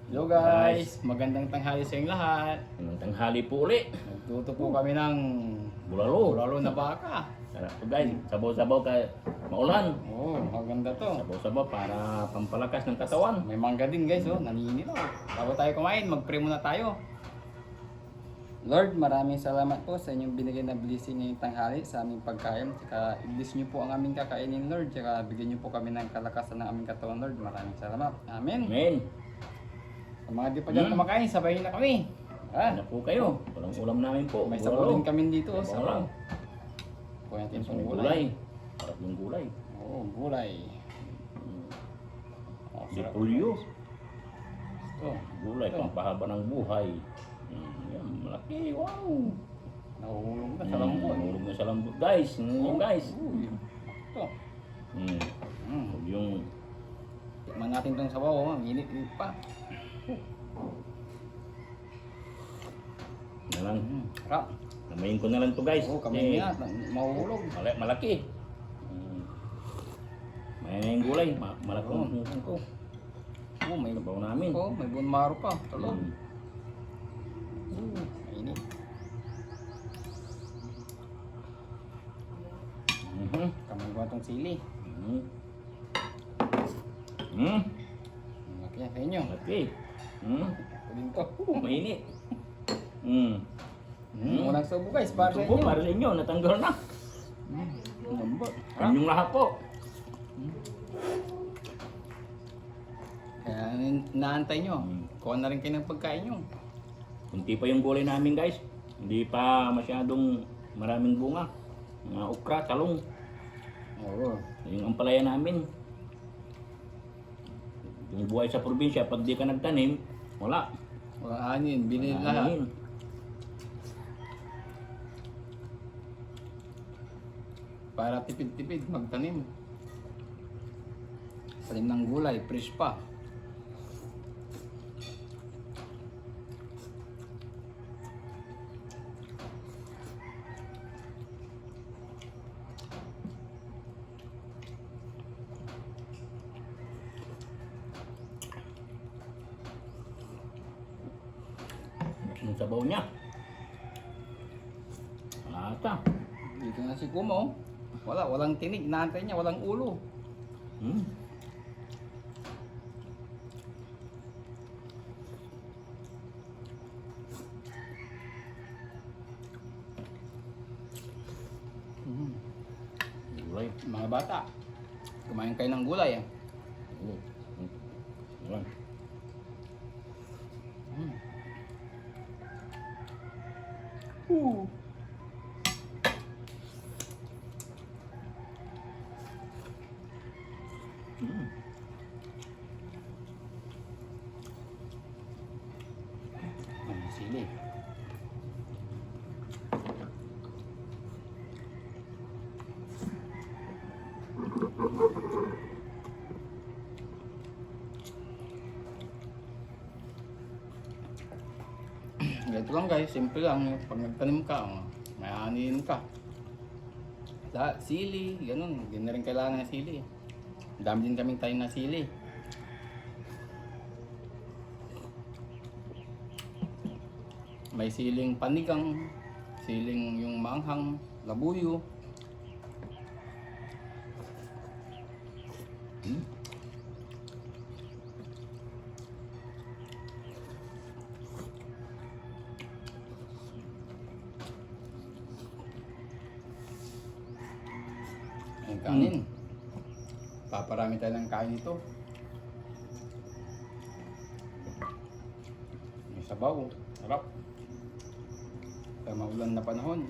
Hello guys, magandang tanghali sa inyong lahat. Anong tanghali po uli? Nagluto po kami ng Bulalo. bulalo na baka. Sarap po guys. Sabaw-sabaw ka maulan. Oh, maganda to. Sabaw-sabaw para pampalakas ng katawan. May mangga din guys, oh, naninilaw. Bago tayo kumain, mag-pray muna tayo. Lord, maraming salamat po sa inyong binigay na blessing ngayong tanghali sa aming pagkain. Tsaka i-bless niyo po ang aming kakainin, Lord. Tsaka bigyan niyo po kami ng kalakasan ng aming katawan, Lord. Maraming salamat. Amen. Amen. Sa mga di pa dyan kumakain, sabayin na kami. Ano po kayo? Walang ulam namin po. May sabaw din kami dito, oh, Sabaw sabaw. lang. Kuha natin Yung itong gulay. gulay. Sarap yung gulay. Oo, gulay. Oh, sarap. Dipulyo. Ito. Gulay, Ito. pampahaba ng buhay. Yan, malaki. Wow. Nahuhulog na sa lambot. Nahulog na sa lambot. Guys, yung guys. Uy. Ito. Huwag yung Tikman natin itong sabaw. Oh. Init-init pa. na lang. Sarap. Namayin ko na lang to guys. Oo, kami nga. Mahuhulog. Malaki. May gulay. Malaki Oo. ang ko. Oh, may Sabaw namin. oh, may bone marrow pa. Talo. Mm. Mainit. Mhm. Kamay ko itong sili. Mhm. Mm. Malaki yan sa inyo. Malaki. Mm. Ako din to. Mainit. Mm. Unang subo guys, para sa Ito po, inyo. para sa inyo. Natanggal na. Lambot. Inyong lahat po. Kaya inaantay nyo. Mm. Kuha na rin kayo ng pagkain nyo. Kunti pa yung gulay namin guys. Hindi pa masyadong maraming bunga. Mga okra, talong. Oo. Yung ampalaya namin. Yung buhay sa probinsya, pag di ka nagtanim, wala. Wala anin, binili Wala lahat. anin. Para tipid-tipid magtanim. Tanim ng gulay, fresh pa. Yung sabaw niya. Ata. Dito na si Kumo. Walang tinig, naantay niya, walang ulo. Hmm. Gulay. Mga bata, kumain kayo ng gulay. Eh. Gulay. Sili. Ganito lang guys, simple lang. Pag nagtanim ka, may anin ka. Sili, ganun. Hindi na rin kailangan ng sili. Ang dami din kaming tayo na sili. May siling panigang, siling yung manghang, labuyo. Ang kanin. Paparami tayo ng kain ito. May sabaw. Sarap. Sa maulan na panahon.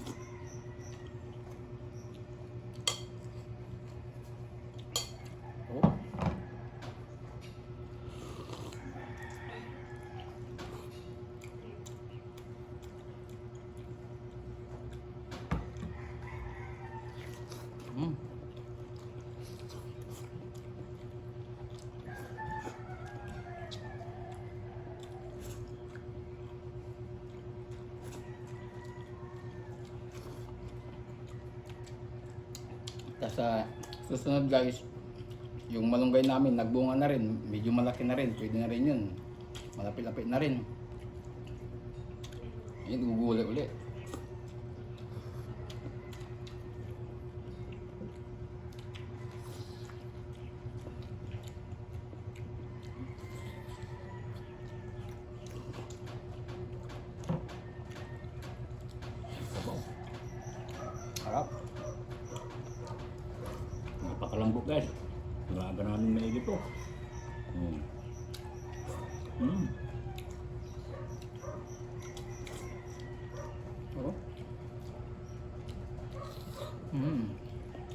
Oh. Mm. Tapos sa susunod guys, yung malunggay namin nagbunga na rin, medyo malaki na rin, pwede na rin yun. Malapit-lapit na rin. Ayan, gugulay ulit. Sabaw. Harap. Napakalambot guys. Malaga namin maigi to. Mm. Oh.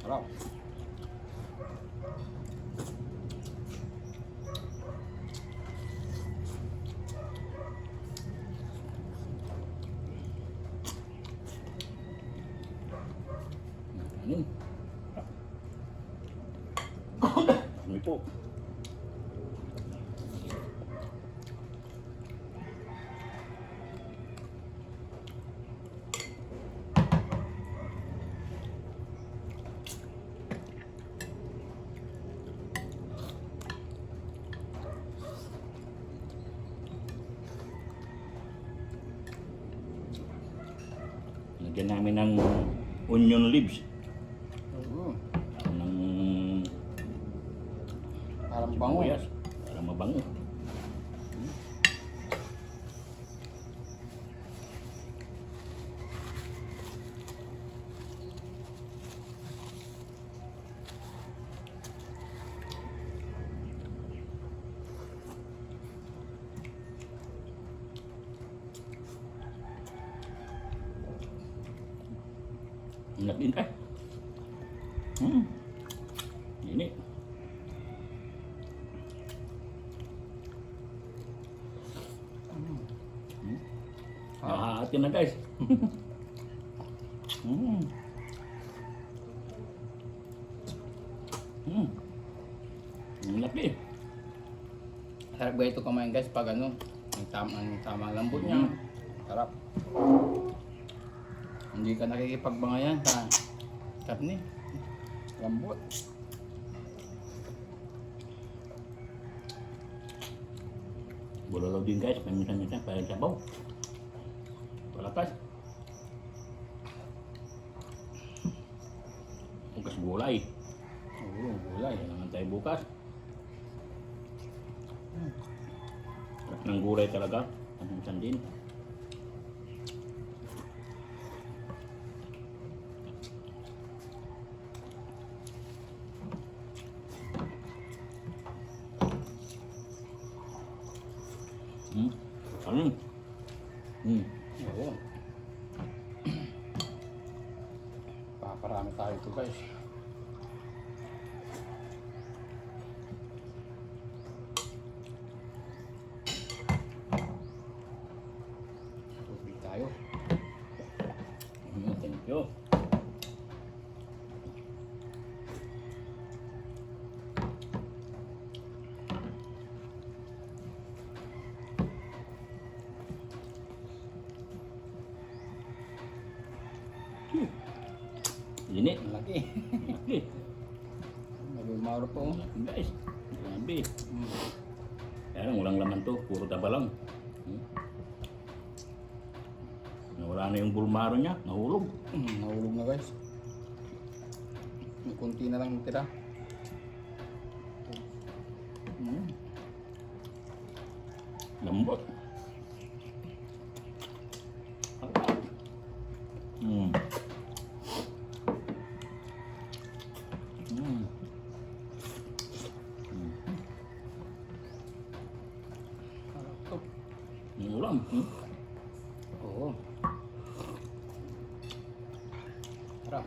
Harap. Ano? Ano po? Lagyan namin ng onion leaves. Oo. Ng Parang bango. sibuyas. Para mabango. Ang laki eh. Ini. Nahaatin na guys. Ang laki. Sarap ba ito kumain guys pag ano, ang tamang lambot niya. Sarap. Hindi ka nakikipagbangayan sa karne. Lambot. Bulalaw din guys, paminsan-minsan para sabaw. Palatas. Bukas gulay. Oo, gulay. Kaya naman tayo bukas. Sarap ng gulay talaga. Paminsan din. Ano? Oo. Paparami tayo ito guys. Tubig tayo. Thank you. Ini. Malaki. Laki. Nagumaro po. Guys. Grabe. Kaya lang, walang laman to. Puro taba lang. Nawala na yung bulmaro niya. Nahulog. Nahulog na guys. May kunti na lang tira. Lambot. Yung ulam. Oo. Harap.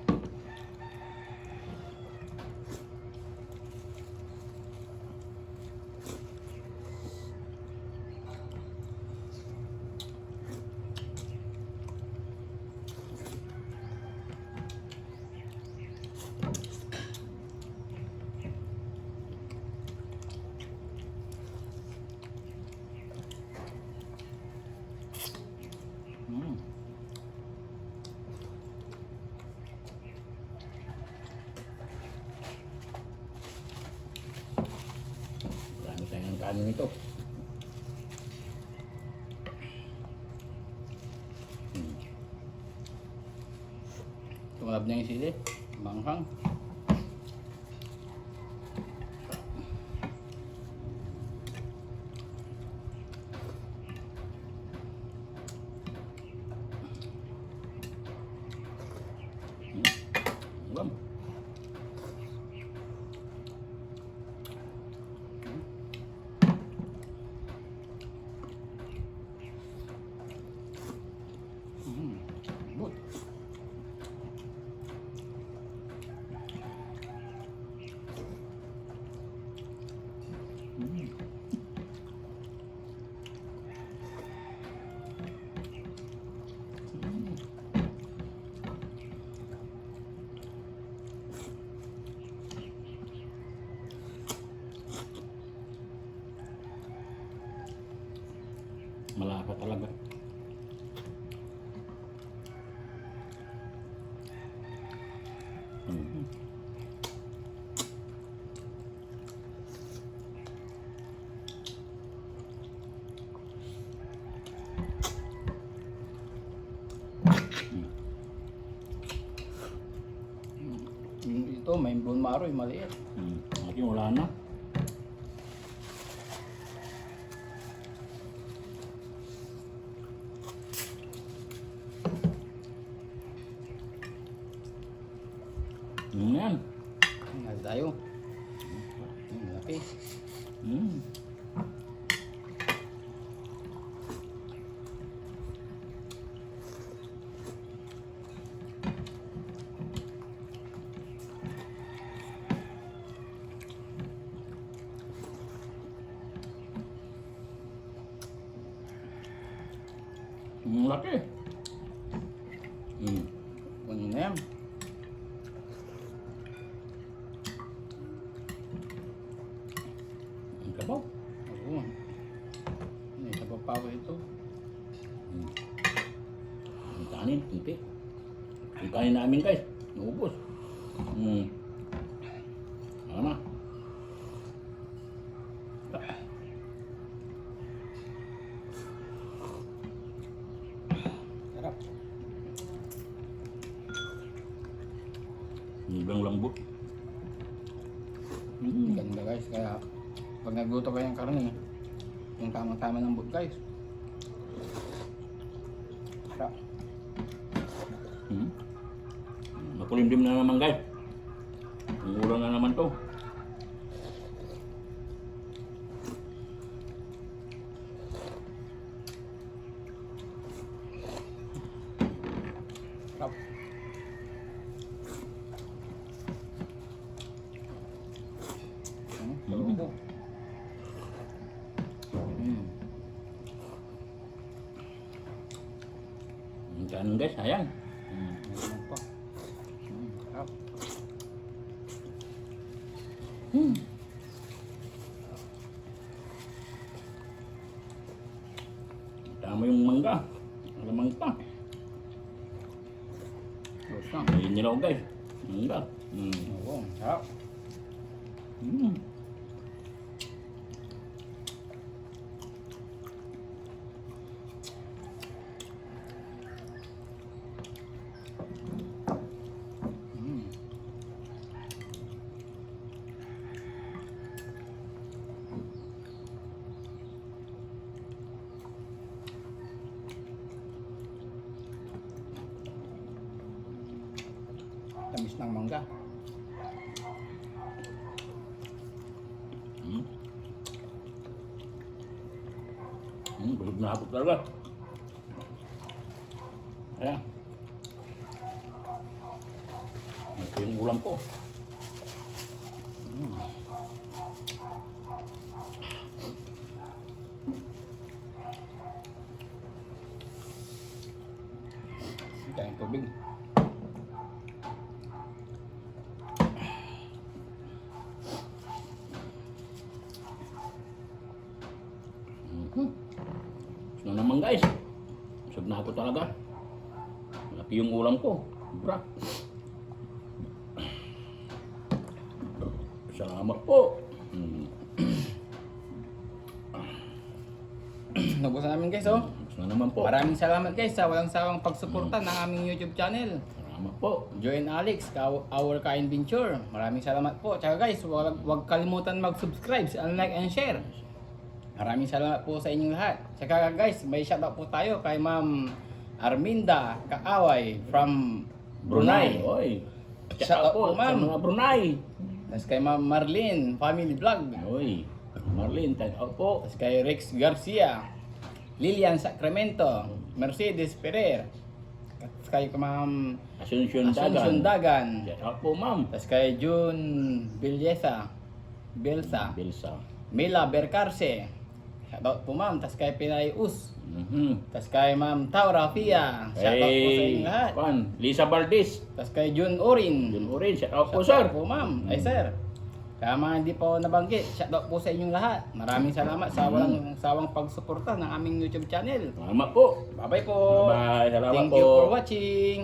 Marami tayong kanin ito. Ulap niya yung sili. Manghang. Ulam. Good. Malasa talaga. Mm. Ito, may bone marrow, yung maliit. Aking wala na. Yan. Ano tayo? Malaki. Mm. Ang laki. Kunin na yan. Ang kabaw. Oo. May sabaw pa ako ito. Ang kanin, hindi. Ang kanin namin guys, naubos. Ano na? Sarap. Hanggang lambot. Ganda guys, kaya pag nagluto kayo ng karne, yung tamang-tama ng lambot guys. Sarap. Makulimlim na naman guys. Ang ulan na naman to. Sarap. Luluto. Ang kanin guys, sayang. Meron pa. Sarap. Tama yung mangga. Alamang pa. Tapos na. Ayun nilaw guys. Mangga. Oo, sarap. Tamis ng mangga. Busog na ako talaga. Ayan. Ito yung ulam ko. Kain tubig. So naman guys. Busog na ako talaga. Laki yung ulam ko. Bra. Salamat po. Nabusan namin guys, oh. So naman po. Maraming salamat guys sa walang sawang pagsuporta ng aming YouTube channel. Tama po. Join Alex, our kind venture. Maraming salamat po. Tsaka guys, huwag kalimutan mag-subscribe, like and share. Maraming salamat po sa inyong lahat. Tsaka guys, may shoutout po tayo kay Ma'am Arminda Kaaway from Brunei. Oy. Shout out po, po sa ma'am. mga Brunei. Tapos kay Ma'am Marlene, Family Vlog. Oy. Marlene, thank you po. Tapos kay Rex Garcia, Lilian Sacramento, Mercedes Ferrer. Tapos kay Ma'am Asuncion Asuncion Dagan. Dagan. Shout out po, ma'am. Tapos kay June Belsa, Bilsa. Mila Bercarce. Shoutout po ma'am. Tapos kay Pinay Us. Tapos kay Ma'am Taura Pia. Shoutout po sa inyong lahat. Lisa Valdez. Tapos kay June Orin. Yun po rin. Shout out po, Shoutout sir. po ma'am. Ay sir. Kaya mga hindi po nabanggit, shoutout po sa inyong lahat. Maraming salamat sa walang sawang pagsuporta ng aming YouTube channel. Tama po. Bye-bye po. Bye-bye. Salamat Thank po. you for watching.